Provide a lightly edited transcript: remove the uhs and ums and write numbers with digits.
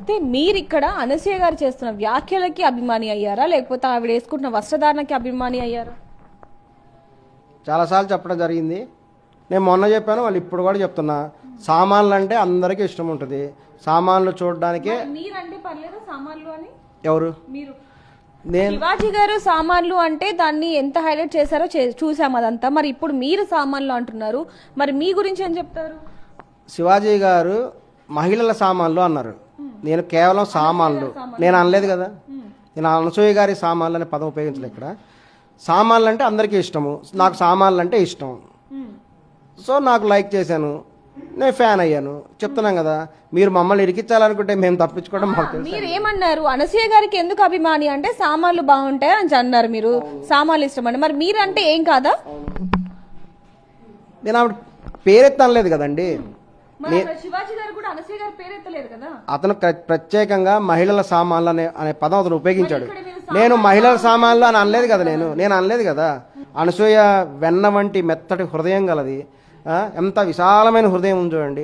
అయితే మీరు ఇక్కడ అనసూయ గారు చేస్తున్న వ్యాఖ్యలకి అభిమాని అయ్యారా, లేకపోతే ఆవిడ వేసుకుంటున్న వస్త్రధారణకి అభిమాని అయ్యారా? చాలాసార్లు చెప్పడం జరిగింది. నేను మొన్న చెప్పాను, వాళ్ళు ఇప్పుడు కూడా చెప్తున్నా. సామాన్లు అంటే అందరికీ ఇష్టం ఉంటుంది. సామాన్లు చూడడానికే. మీరంటే పర్లేదు సామాన్లు అని. ఎవరు? మీరు. నేను శివాజీ గారు సామాన్లు అంటే దాన్ని ఎంత హైలైట్ చేశారో చూసాం అదంతా. మరి ఇప్పుడు మీరు సామాన్లు అంటున్నారు, మరి మీ గురించి ఏం చెప్తారు? శివాజీ గారు మహిళల సామాన్లు అన్నారు. నేను కేవలం సామాన్లు నేను అనలేదు కదా. నేను అనసూయ గారి సామాన్లు అనే పదం ఉపయోగించలేదు ఇక్కడ. సామాన్లు అంటే అందరికీ ఇష్టము. నాకు సామాన్లు అంటే ఇష్టం. సో నాకు లైక్ చేశాను, నేను ఫ్యాన్ అయ్యాను. చెప్తున్నాం కదా, మీరు మమ్మల్ని ఇరికించాలనుకుంటే మేము తప్పించుకోవడం మాకు తెలుసు. మీరు ఏమన్నారు? అనసూయ గారికి ఎందుకు అభిమాని అంటే సామాన్లు బాగుంటాయి అని అన్నారు. మీరు సామాన్లు ఇష్టం అండి, మరి మీరంటే ఏం కాదా? నేను ఆవిడ పేరెత్తనలేదు కదండి. శివాజీ గారు కూడా అనసూయ గారు పేరెత్తలేదు కదా. అతను ప్రత్యేకంగా మహిళల సామాన్లు అనే పదం అతను ఉపయోగించాడు. నేను మహిళల సామాన్లు అని అనలేదు కదా. నేను అనలేదు కదా. అనసూయ వెన్న వంటి మెత్తటి హృదయం గలది. ఎంత విశాలమైన హృదయం ఉంది చూడండి.